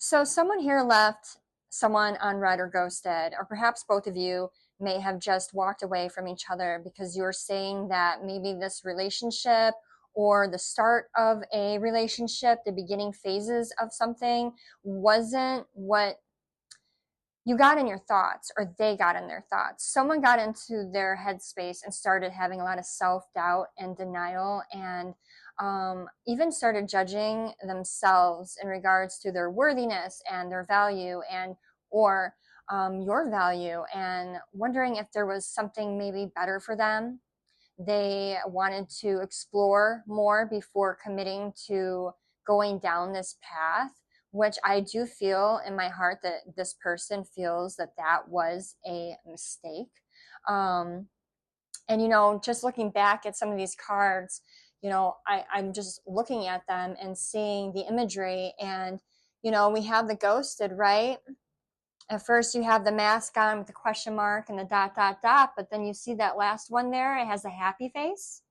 So someone here left someone unread or ghosted, or perhaps both of you may have just walked away from each other because you're saying that maybe this relationship or the start of a relationship, the beginning phases of something, wasn't what you got in your thoughts or they got in their thoughts. Someone got into their headspace and started having a lot of self-doubt and denial, and even started judging themselves in regards to their worthiness and their value, and or your value, and wondering if there was something maybe better for them. They wanted to explore more before committing to going down this path, which I do feel in my heart that this person feels that that was a mistake. Um, and, just looking back at some of these cards, I'm just looking at them and seeing the imagery. And, we have the ghosted, right? At first you have the mask on with the question mark and the dot, dot, dot, but then you see that last one there, it has a happy face,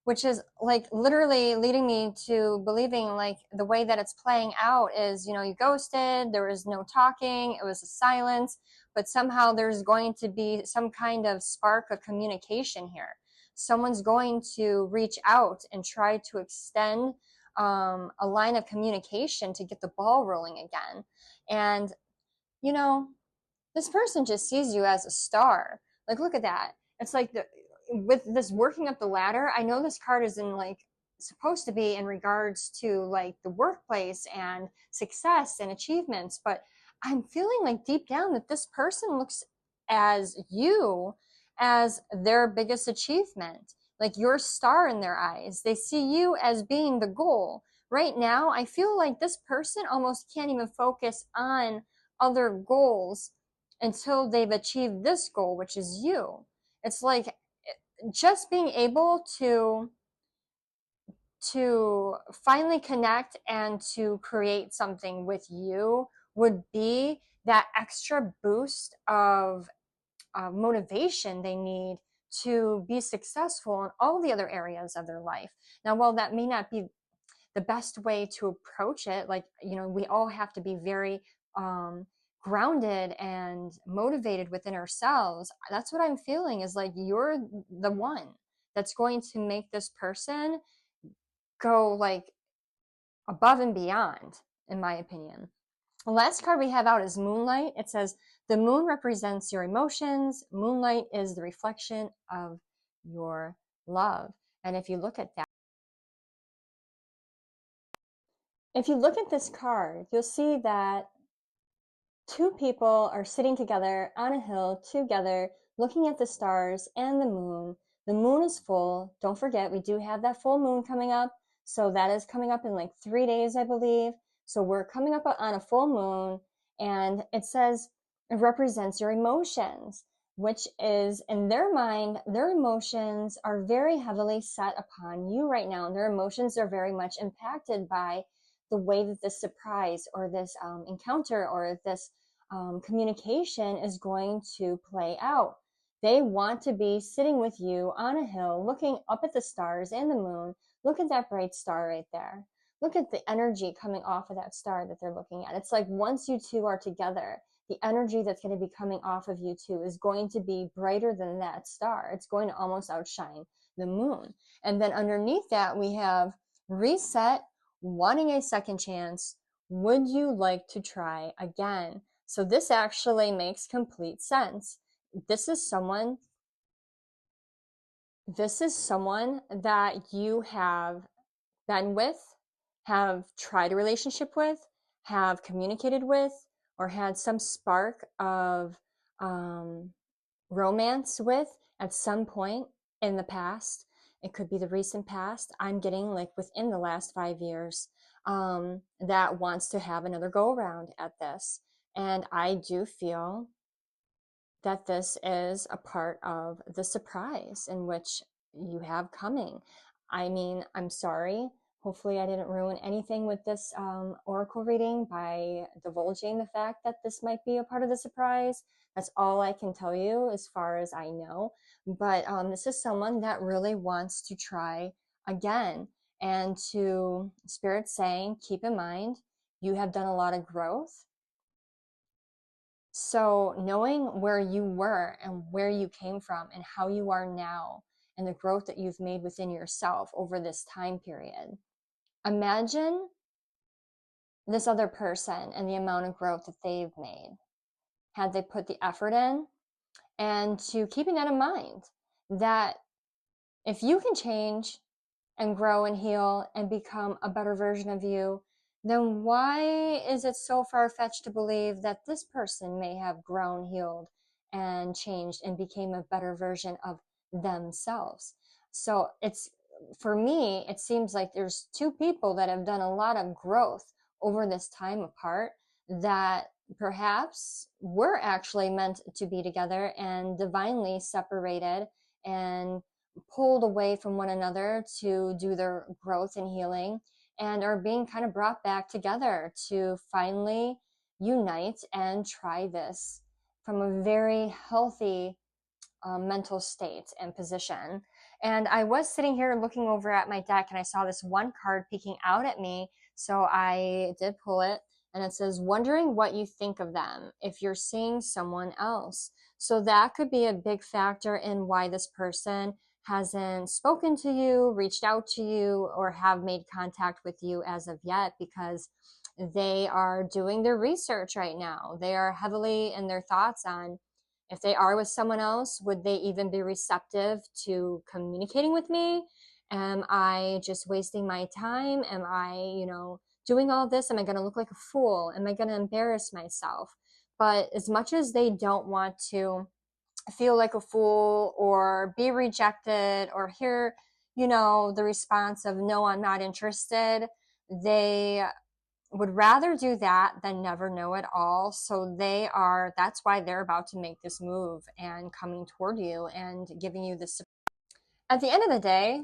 which is like literally leading me to believing like the way that it's playing out is, you ghosted, there was no talking, it was a silence, but somehow there's going to be some kind of spark of communication here. Someone's going to reach out and try to extend a line of communication to get the ball rolling again. And you know, this person just sees you as a star. Like, look at that. It's like with this working up the ladder, I know this card is in like supposed to be in regards to like the workplace and success and achievements, but I'm feeling like deep down that this person looks as you as their biggest achievement, like your star in their eyes. They see you as being the goal. Right now, I feel like this person almost can't even focus on other goals until they've achieved this goal, which is you. It's like just being able to finally connect and to create something with you would be that extra boost of motivation they need to be successful in all the other areas of their life. Now, while that may not be the best way to approach it, like, we all have to be very grounded and motivated within ourselves. That's what I'm feeling, is like you're the one that's going to make this person go like above and beyond, in my opinion. The last card we have out is Moonlight. It says, the moon represents your emotions. Moonlight is the reflection of your love. And if you look at that, if you look at this card, you'll see that two people are sitting together on a hill together, looking at the stars and the moon. The moon is full. Don't forget, we do have that full moon coming up. So that is coming up in like 3 days, I believe. So we're coming up on a full moon, and it says it represents your emotions, which is, in their mind, their emotions are very heavily set upon you right now. And their emotions are very much impacted by the way that this surprise or this encounter or this communication is going to play out. They want to be sitting with you on a hill, looking up at the stars and the moon. Look at that bright star right there. Look at the energy coming off of that star that they're looking at. It's like once you two are together, the energy that's going to be coming off of you two is going to be brighter than that star. It's going to almost outshine the moon. And then underneath that, we have reset, wanting a second chance. Would you like to try again? So this actually makes complete sense. This is someone that you have been with, have tried a relationship with, have communicated with, or had some spark of romance with at some point in the past. It could be the recent past. I'm getting like within the last 5 years, that wants to have another go around at this. And I do feel that this is a part of the surprise in which you have coming. I mean, I'm sorry. Hopefully I didn't ruin anything with this oracle reading by divulging the fact that this might be a part of the surprise. That's all I can tell you as far as I know. But this is someone that really wants to try again. And to Spirit saying, keep in mind, you have done a lot of growth. So knowing where you were and where you came from and how you are now and the growth that you've made within yourself over this time period, imagine this other person and the amount of growth that they've made had they put the effort in. And to keeping that in mind, that if you can change and grow and heal and become a better version of you, then why is it so far-fetched to believe that this person may have grown, healed, and changed and became a better version of themselves? So it's, for me, it seems like there's two people that have done a lot of growth over this time apart that perhaps were actually meant to be together and divinely separated and pulled away from one another to do their growth and healing, and are being kind of brought back together to finally unite and try this from a very healthy mental state and position. And I was sitting here looking over at my deck and I saw this one card peeking out at me. So I did pull it, and it says, wondering what you think of them if you're seeing someone else. So that could be a big factor in why this person hasn't spoken to you, reached out to you, or have made contact with you as of yet, because they are doing their research right now. They are heavily in their thoughts on, if they are with someone else, would they even be receptive to communicating with me? Am I just wasting my time? Am I, doing all this? Am I going to look like a fool? Am I going to embarrass myself? But as much as they don't want to feel like a fool or be rejected or hear, the response of, no, I'm not interested, they would rather do that than never know at all. So that's why they're about to make this move and coming toward you and giving you this. At the end of the day,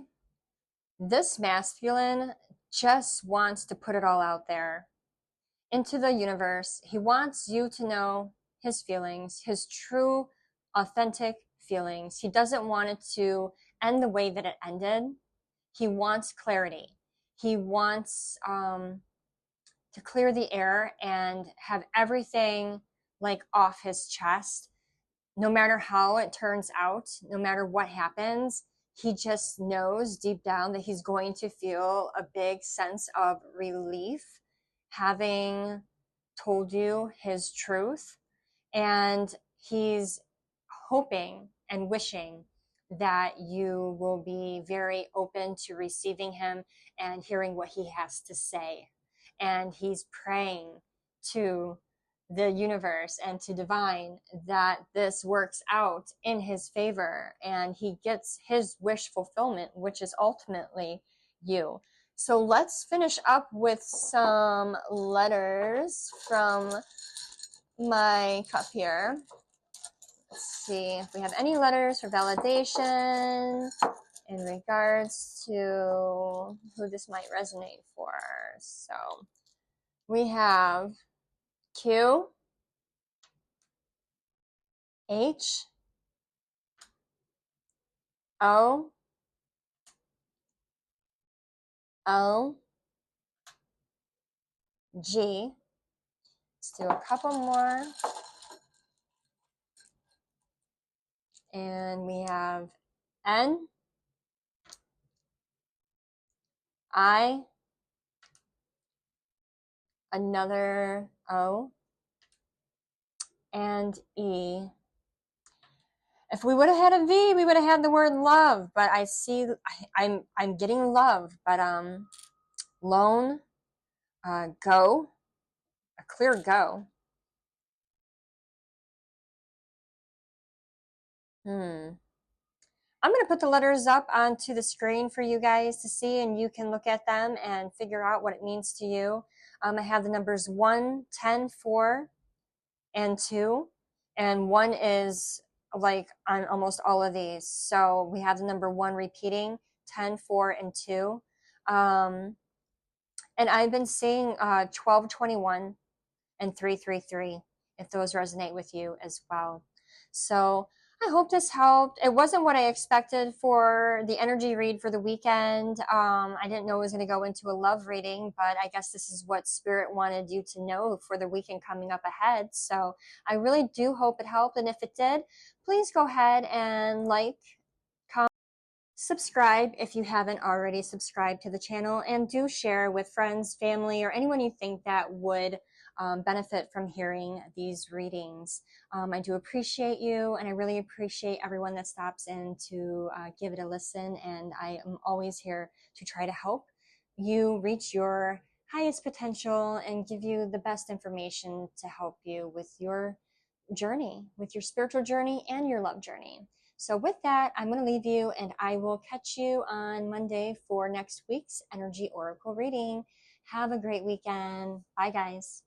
this masculine just wants to put it all out there into the universe. He wants you to know his feelings, his true, authentic feelings. He doesn't want it to end the way that it ended. He wants clarity. He wants to clear the air and have everything like off his chest. No matter how it turns out, no matter what happens, he just knows deep down that he's going to feel a big sense of relief having told you his truth. And he's hoping and wishing that you will be very open to receiving him and hearing what he has to say. And he's praying to the universe and to divine that this works out in his favor and he gets his wish fulfillment, which is ultimately you. So let's finish up with some letters from my cup here. Let's see if we have any letters for validation in regards to who this might resonate for. So we have Q, H, O, L, G. Let's do a couple more. And we have N, I, another O, and E. If we would have had a V, we would have had the word love, but I see I'm getting love, but lone, go, a clear go. I'm going to put the letters up onto the screen for you guys to see, and you can look at them and figure out what it means to you. I have the numbers 1, 10, 4, and 2, and 1 is like on almost all of these. So we have the number 1 repeating, 10, 4, and 2. And I've been seeing 12, 21, and 333, if those resonate with you as well. So I hope this helped. It wasn't what I expected for the energy read for the weekend. I didn't know it was going to go into a love reading, but I guess this is what Spirit wanted you to know for the weekend coming up ahead. So I really do hope it helped. And if it did, please go ahead and like, comment, subscribe if you haven't already subscribed to the channel, and do share with friends, family, or anyone you think that would benefit from hearing these readings. I do appreciate you, and I really appreciate everyone that stops in to give it a listen, and I am always here to try to help you reach your highest potential and give you the best information to help you with your journey, with your spiritual journey and your love journey. So, with that, I'm going to leave you, and I will catch you on Monday for next week's Energy Oracle reading. Have a great weekend. Bye, guys.